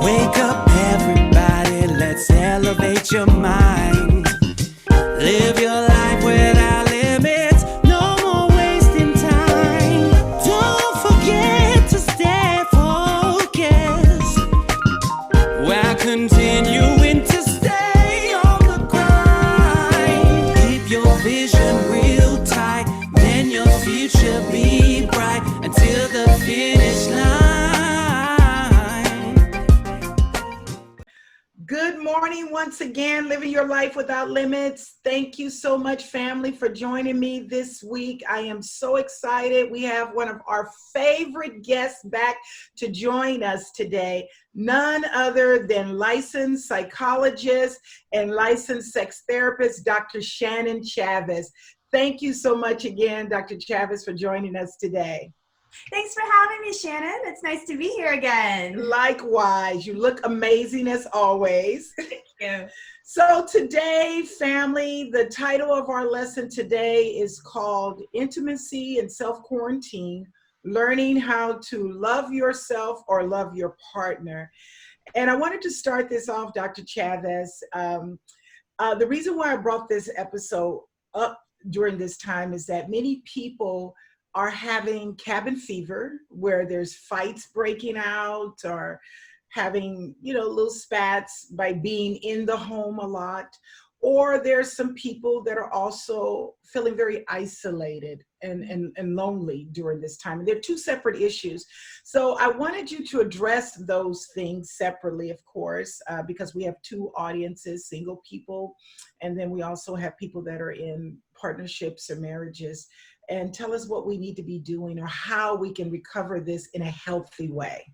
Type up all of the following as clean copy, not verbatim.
Wake up, everybody, let's elevate your mind. Live your life without limits, no more wasting time. Don't forget to stay focused while continuing to stay on the grind. Keep your vision real tight, then your future be bright until the finish line. Good morning once again, living your life without limits. Thank you so much, family, for joining me this week. I am so excited. We have one of our favorite guests back to join us today, none other than licensed psychologist and licensed sex therapist, Dr. Shannon Chavez. Thank you so much again, Dr. Chavez, for joining us today. Thanks for having me, Shannon. It's nice to be here again. Likewise, you look amazing as always. Thank you. So today, family, the title of our lesson today is called Intimacy and Self-Quarantine, Learning How to Love Yourself or Love Your Partner. And I wanted to start this off, Dr. Chavez. The reason why I brought this episode up during this time is that many people are having cabin fever, where there's fights breaking out or having, little spats by being in the home a lot. Or there's some people that are also feeling very isolated and lonely during this time. And they're two separate issues. So I wanted you to address those things separately, of course, because we have two audiences, single people, and then we also have people that are in partnerships or marriages. And tell us what we need to be doing or how we can recover this in a healthy way.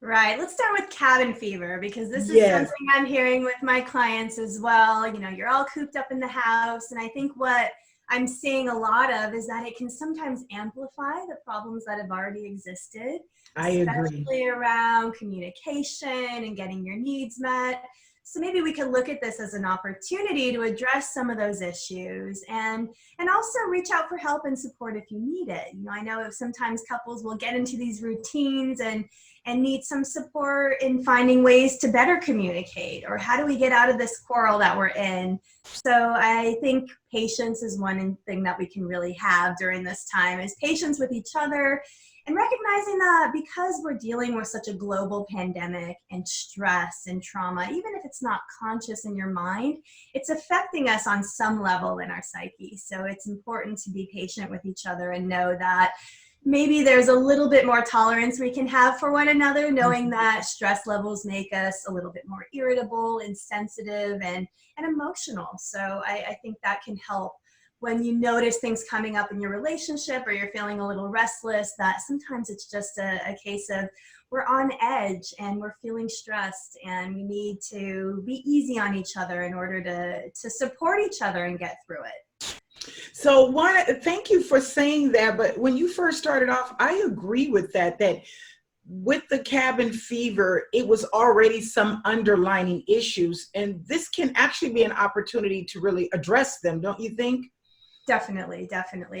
Right. Let's start with cabin fever, because this is something I'm hearing with my clients as well. You're all cooped up in the house. And I think what I'm seeing a lot of is that it can sometimes amplify the problems that have already existed. I agree. Especially around communication and getting your needs met. So maybe we could look at this as an opportunity to address some of those issues and also reach out for help and support if you need it. I know sometimes couples will get into these routines and need some support in finding ways to better communicate, or how do we get out of this quarrel that we're in. So I think patience is one thing that we can really have during this time, is patience with each other. And recognizing that because we're dealing with such a global pandemic and stress and trauma, even if it's not conscious in your mind, it's affecting us on some level in our psyche. So it's important to be patient with each other and know that maybe there's a little bit more tolerance we can have for one another, knowing that stress levels make us a little bit more irritable and sensitive and emotional. So I think that can help. When you notice things coming up in your relationship or you're feeling a little restless, that sometimes it's just a case of we're on edge and we're feeling stressed, and we need to be easy on each other in order to support each other and get through it. So thank you for saying that. But when you first started off, I agree with that with the cabin fever, it was already some underlying issues, and this can actually be an opportunity to really address them, don't you think? Definitely.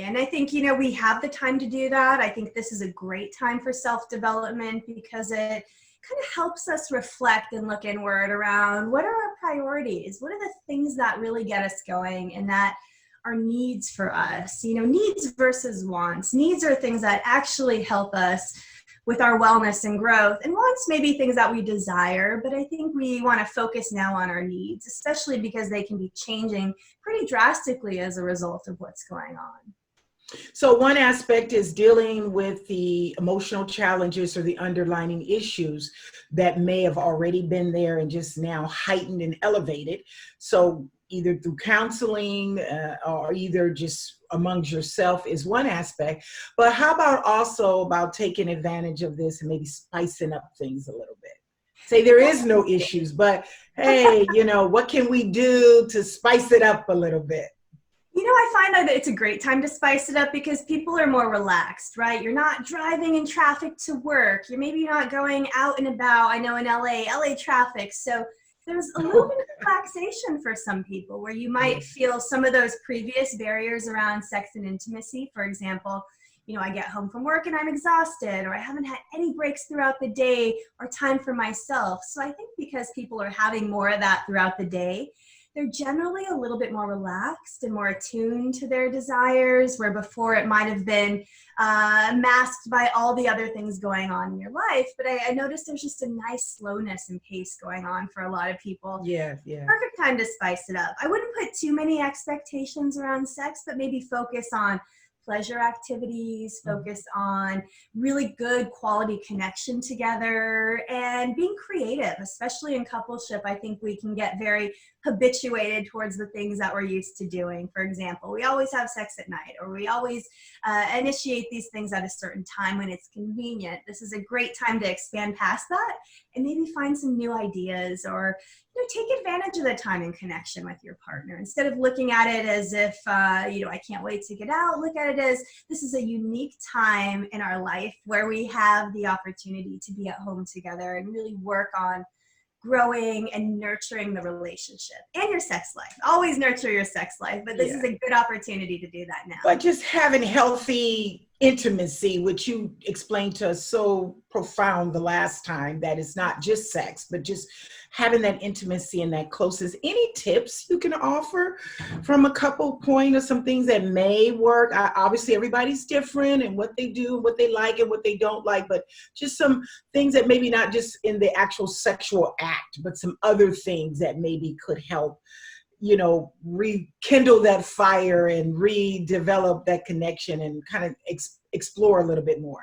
And I think, we have the time to do that. I think this is a great time for self-development because it kind of helps us reflect and look inward around what are our priorities? What are the things that really get us going and that are needs for us? Needs versus wants. Needs are things that actually help us with our wellness and growth, and wants maybe things that we desire, but I think we want to focus now on our needs, especially because they can be changing pretty drastically as a result of what's going on. So one aspect is dealing with the emotional challenges or the underlying issues that may have already been there and just now heightened and elevated. So either through counseling or either just amongst yourself is one aspect. But how about also about taking advantage of this and maybe spicing up things a little bit? Say there is no issues, but hey, what can we do to spice it up a little bit? I find that it's a great time to spice it up because people are more relaxed, right? You're not driving in traffic to work. You're maybe not going out and about. I know in LA traffic. So there's a little bit of relaxation for some people where you might feel some of those previous barriers around sex and intimacy, for example, I get home from work and I'm exhausted, or I haven't had any breaks throughout the day or time for myself. So I think because people are having more of that throughout the day, they're generally a little bit more relaxed and more attuned to their desires, where before it might have been masked by all the other things going on in your life. But I noticed there's just a nice slowness and pace going on for a lot of people. Yeah. Perfect time to spice it up. I wouldn't put too many expectations around sex, but maybe focus on pleasure activities, focus on really good quality connection together, and being creative, especially in coupleship. I think we can get very habituated towards the things that we're used to doing. For example, we always have sex at night, or we always initiate these things at a certain time when it's convenient. This is a great time to expand past that and maybe find some new ideas, or take advantage of the time and connection with your partner. Instead of looking at it as if, I can't wait to get out, look at it as this is a unique time in our life where we have the opportunity to be at home together and really work on growing and nurturing the relationship and your sex life. Always nurture your sex life, but this is a good opportunity to do that now. But just having healthy intimacy, which you explained to us so profound the last time, that it's not just sex, but just having that intimacy and that closeness. Any tips you can offer from a couple point of some things that may work? Obviously, everybody's different and what they do, what they like and what they don't like, but just some things that maybe not just in the actual sexual act, but some other things that maybe could help, rekindle that fire and redevelop that connection and kind of explore a little bit more.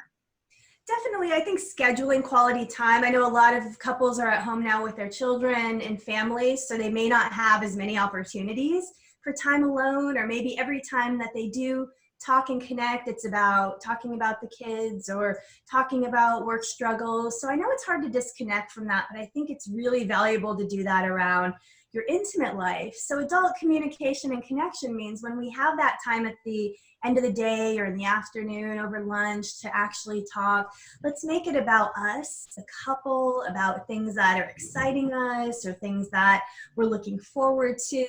Definitely. I think scheduling quality time. I know a lot of couples are at home now with their children and families, so they may not have as many opportunities for time alone, or maybe every time that they do talk and connect, it's about talking about the kids or talking about work struggles. So I know it's hard to disconnect from that, but I think it's really valuable to do that around your intimate life. So adult communication and connection means when we have that time at the end of the day or in the afternoon over lunch to actually talk, let's make it about us, the couple, about things that are exciting us or things that we're looking forward to.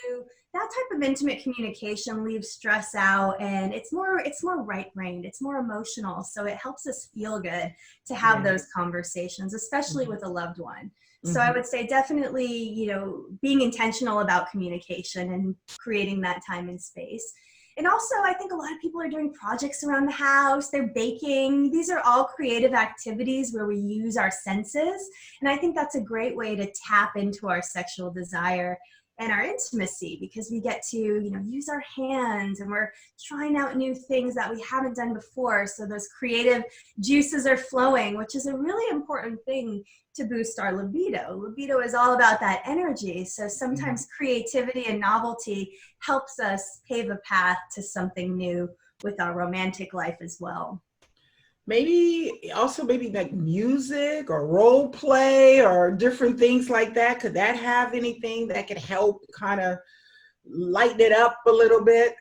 That type of intimate communication leaves stress out, and it's more right-brained, it's more emotional. So it helps us feel good to have those conversations, especially with a loved one. So I would say definitely, being intentional about communication and creating that time and space. And also, I think a lot of people are doing projects around the house, they're baking. These are all creative activities where we use our senses. And I think that's a great way to tap into our sexual desire and our intimacy, because we get to, use our hands, and we're trying out new things that we haven't done before. So those creative juices are flowing, which is a really important thing to boost our libido. Libido is all about that energy. So sometimes creativity and novelty helps us pave a path to something new with our romantic life as well. Maybe like music or role play or different things like that. Could that have anything that could help kind of lighten it up a little bit?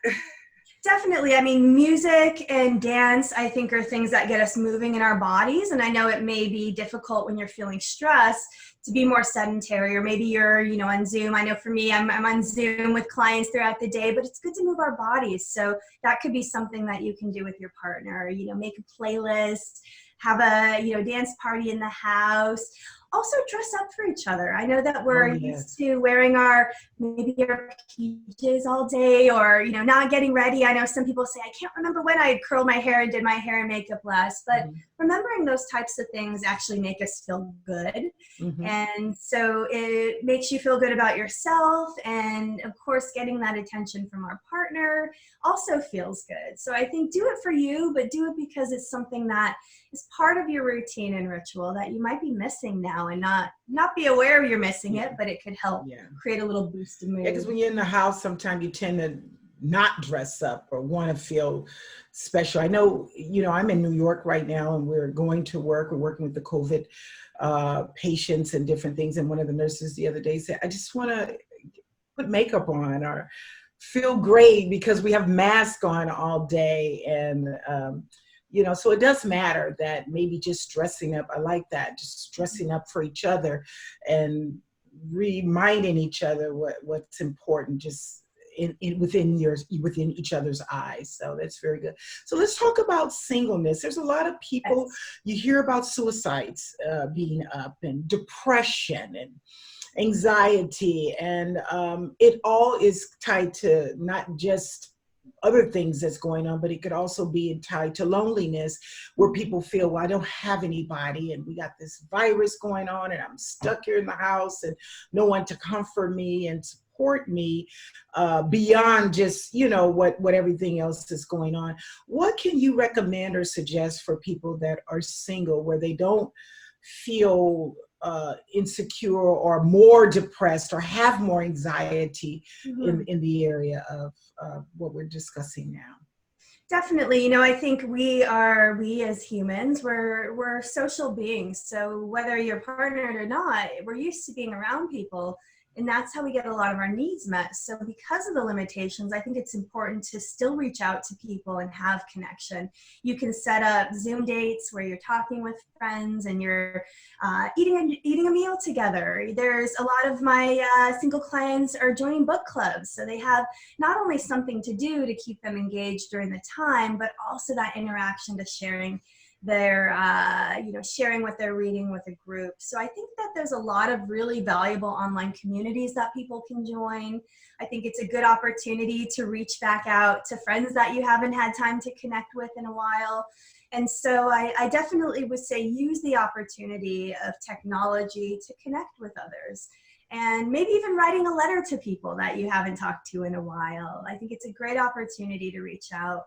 Definitely. I mean, music and dance, I think, are things that get us moving in our bodies. And I know it may be difficult when you're feeling stressed to be more sedentary, or maybe you're, on Zoom. I know for me, I'm on Zoom with clients throughout the day, but it's good to move our bodies. So that could be something that you can do with your partner, make a playlist, have a, dance party in the house. Also dress up for each other. I know that we're used to wearing our PJs all day, or, not getting ready. I know some people say, I can't remember when I curled my hair and did my hair and makeup last, but remembering those types of things actually make us feel good. And so it makes you feel good about yourself. And of course, getting that attention from our partner also feels good. So I think do it for you, but do it because it's something that is part of your routine and ritual that you might be missing now, and not be aware you're missing it, but it could help create a little boost of mood. Yeah, because when you're in the house, sometimes you tend to not dress up or want to feel special. I know, I'm in New York right now, and we're going to work. We're working with the COVID patients and different things. And one of the nurses the other day said, I just want to put makeup on or feel great, because we have masks on all day. And, so it does matter that maybe just dressing up. I like that, just dressing up for each other and reminding each other what's important, just within each other's eyes. So that's very good. So let's talk about singleness. There's a lot of people, you hear about suicides being up, and depression and anxiety, and it all is tied to not just other things that's going on, but it could also be tied to loneliness, where people feel, well, I don't have anybody, and we got this virus going on, and I'm stuck here in the house, and no one to comfort me and support me beyond just, what everything else is going on. What can you recommend or suggest for people that are single, where they don't feel insecure or more depressed or have more anxiety in the area of what we're discussing now? Definitely. I think we as humans, we're social beings. So whether you're partnered or not, we're used to being around people. And that's how we get a lot of our needs met. So because of the limitations, I think it's important to still reach out to people and have connection. You can set up Zoom dates where you're talking with friends and you're eating a meal together. There's a lot of my single clients are joining book clubs. So they have not only something to do to keep them engaged during the time, but also that interaction to sharing sharing what they're reading with a group. So I think that there's a lot of really valuable online communities that people can join. I think it's a good opportunity to reach back out to friends that you haven't had time to connect with in a while. And so I definitely would say use the opportunity of technology to connect with others. And maybe even writing a letter to people that you haven't talked to in a while. I think it's a great opportunity to reach out.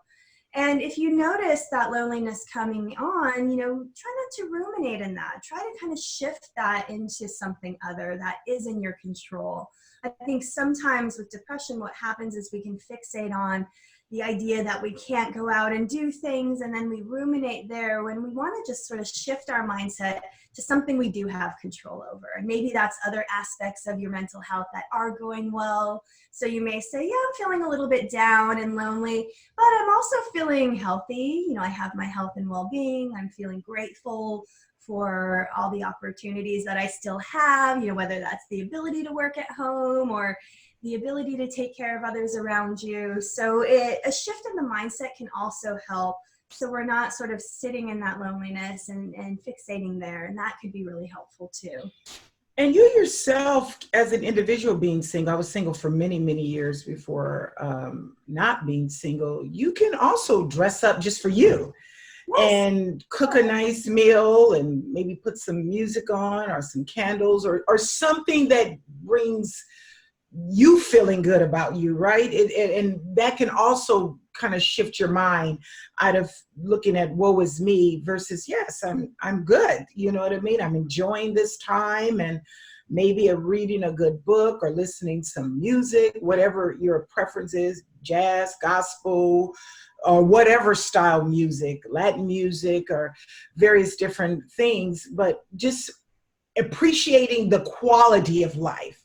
And if you notice that loneliness coming on, try not to ruminate in that. Try to kind of shift that into something other that is in your control. I think sometimes with depression, what happens is we can fixate on the idea that we can't go out and do things, and then we ruminate there when we want to just sort of shift our mindset to something we do have control over. And maybe that's other aspects of your mental health that are going well. So you may say, yeah, I'm feeling a little bit down and lonely, but I'm also feeling healthy. I have my health and well-being. I'm feeling grateful for all the opportunities that I still have, whether that's the ability to work at home or the ability to take care of others around you. So a shift in the mindset can also help. So we're not sort of sitting in that loneliness and fixating there. And that could be really helpful too. And you yourself, as an individual being single, I was single for many, many years before not being single. You can also dress up just for you. Yes. And cook a nice meal and maybe put some music on or some candles or something that brings you feeling good about you, right? And that can also kind of shift your mind out of looking at woe is me versus, yes, I'm good. You know what I mean? I'm enjoying this time, and maybe reading a good book or listening to some music, whatever your preference is, jazz, gospel, or whatever style music, Latin music, or various different things, but just appreciating the quality of life,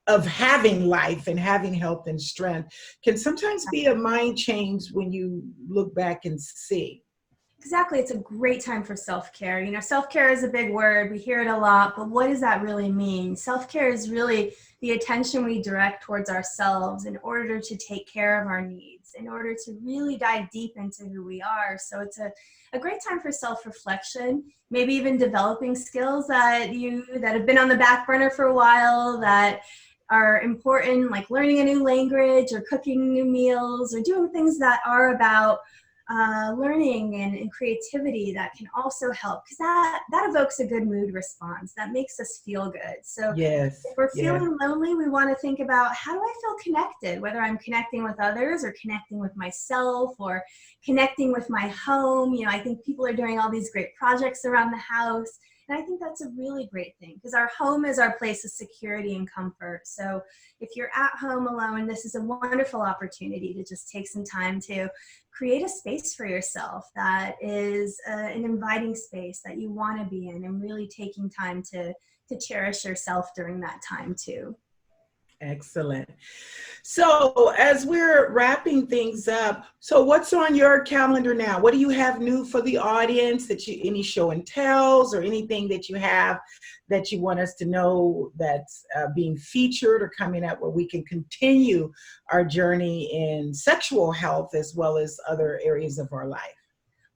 of having life and having health and strength can sometimes be a mind change when you look back and see. Exactly. It's a great time for self-care. Self-care is a big word. We hear it a lot, but what does that really mean? Self-care is really the attention we direct towards ourselves in order to take care of our needs, in order to really dive deep into who we are. So it's a great time for self-reflection, maybe even developing skills that have been on the back burner for a while that are important, like learning a new language or cooking new meals or doing things that are about learning and creativity that can also help, because that evokes a good mood response that makes us feel good. So yes, if we're feeling lonely, we want to think about, how do I feel connected, whether I'm connecting with others or connecting with myself or connecting with my home. I think people are doing all these great projects around the house. And I think that's a really great thing, because our home is our place of security and comfort. So if you're at home alone, this is a wonderful opportunity to just take some time to create a space for yourself that is an inviting space that you want to be in, and really taking time to cherish yourself during that time too. Excellent. So as we're wrapping things up, so what's on your calendar now? What do you have new for the audience, any show and tells or anything that you have that you want us to know that's being featured or coming up where we can continue our journey in sexual health as well as other areas of our life?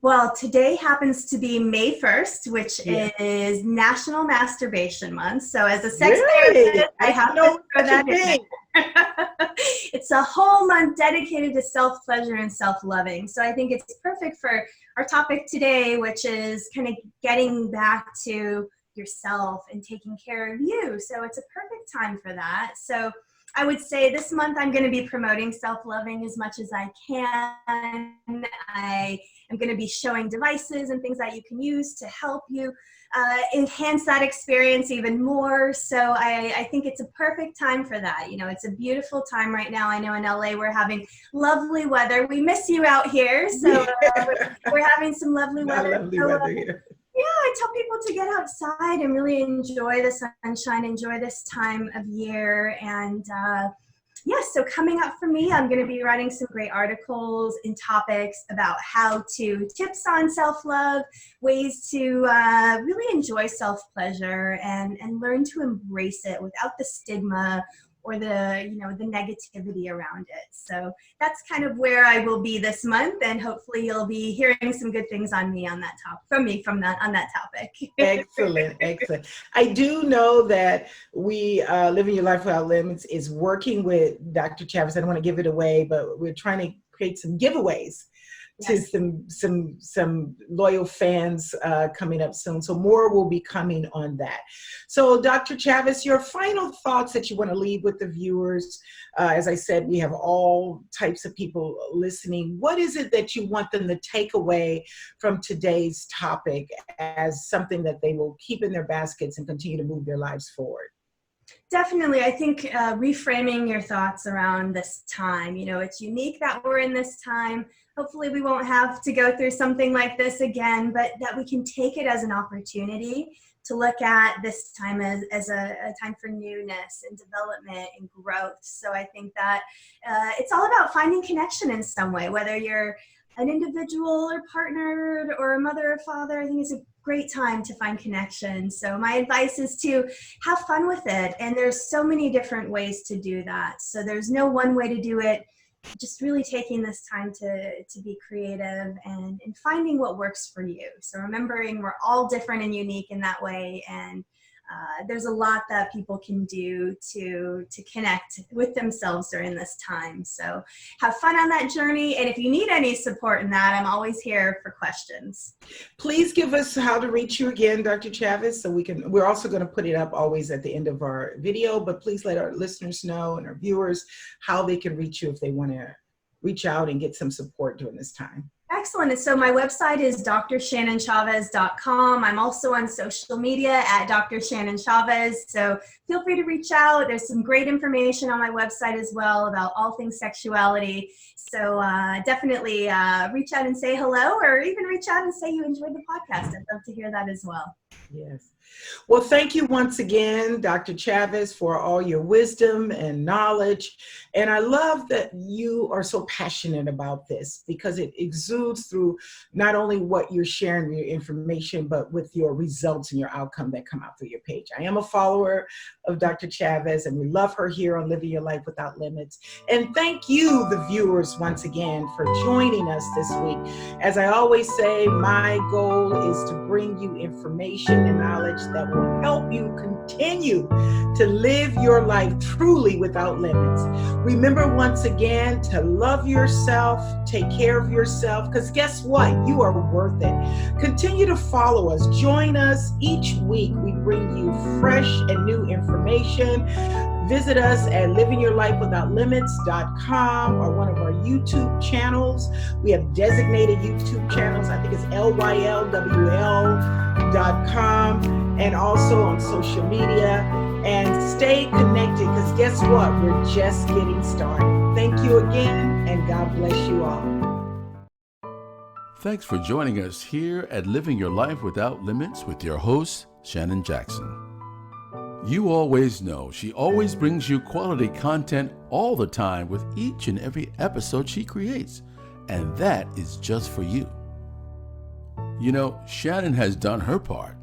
Well, today happens to be May 1st, which Yeah. is National Masturbation Month. So as a sex Really? therapist, I have to throw that in thing. there. It's a whole month dedicated to self-pleasure and self-loving. So I think it's perfect for our topic today, which is kind of getting back to yourself and taking care of you. So it's a perfect time for that. So I would say this month I'm going to be promoting self-loving as much as I can. I am going to be showing devices and things that you can use to help you enhance that experience even more. So I think it's a perfect time for that. You know, it's a beautiful time right now. I know in LA we're having lovely weather. We miss you out here. So we're having some lovely weather. Lovely weather here. Yeah, I tell people to get outside and really enjoy the sunshine, enjoy this time of year. And so coming up for me, I'm going to be writing some great articles and topics about tips on self-love, ways to really enjoy self-pleasure and learn to embrace it without the stigma or the negativity around it. So that's kind of where I will be this month, and hopefully you'll be hearing some good things on me on that topic. Excellent. I do know that we Living Your Life Without Limits is working with Dr. Chavez. I don't want to give it away, but we're trying to create some giveaways to some loyal fans coming up soon. So more will be coming on that. So Dr. Chavez, your final thoughts that you want to leave with the viewers. As I said, we have all types of people listening. What is it that you want them to take away from today's topic as something that they will keep in their baskets and continue to move their lives forward? Definitely. I think reframing your thoughts around this time. You know, it's unique that we're in this time. Hopefully we won't have to go through something like this again, but that we can take it as an opportunity to look at this time as a time for newness and development and growth. So I think that it's all about finding connection in some way, whether you're an individual or partnered or a mother or father. I think it's a great time to find connection. So my advice is to have fun with it. And there's so many different ways to do that. So there's no one way to do it. Just really taking this time to be creative and finding what works for you. So remembering we're all different and unique in that way. And there's a lot that people can do to connect with themselves during this time. So have fun on that journey. And if you need any support in that, I'm always here for questions. Please give us how to reach you again, Dr. Chavez, so we're also going to put it up always at the end of our video, but please let our listeners know and our viewers how they can reach you if they want to reach out and get some support during this time. Excellent. And so my website is drshannonchavez.com. I'm also on social media at Dr. Shannon Chavez. So feel free to reach out. There's some great information on my website as well about all things sexuality. So definitely reach out and say hello, or even reach out and say you enjoyed the podcast. I'd love to hear that as well. Yes. Well, thank you once again, Dr. Chavez, for all your wisdom and knowledge. And I love that you are so passionate about this because it exudes through not only what you're sharing, your information, but with your results and your outcome that come out through your page. I am a follower of Dr. Chavez, and we love her here on Living Your Life Without Limits. And thank you, the viewers, once again, for joining us this week. As I always say, my goal is to bring you information and knowledge that will help you continue to live your life truly without limits. Remember once again to love yourself, take care of yourself, because guess what? You are worth it. Continue to follow us. Join us each week. We bring you fresh and new information. Visit us at livingyourlifewithoutlimits.com or one of our YouTube channels. We have designated YouTube channels. I think it's LYLWL.com, and also on social media. And stay connected, because guess what? We're just getting started. Thank you again, and God bless you all. Thanks for joining us here at Living Your Life Without Limits with your host, Shannon Jackson. You always know she always brings you quality content all the time with each and every episode she creates, and that is just for you. You know, Shannon has done her part.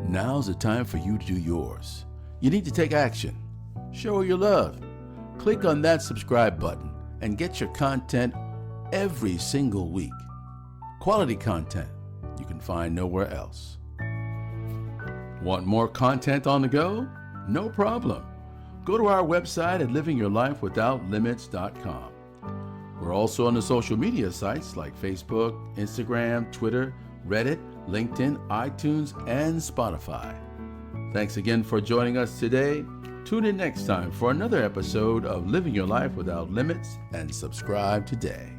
Now's the time for you to do yours. You need to take action. Show her your love. Click on that subscribe button and get your content every single week. Quality content you can find nowhere else. Want more content on the go? No problem. Go to our website at livingyourlifewithoutlimits.com. We're also on the social media sites like Facebook, Instagram, Twitter, Reddit, LinkedIn, iTunes, and Spotify. Thanks again for joining us today. Tune in next time for another episode of Living Your Life Without Limits, and subscribe today.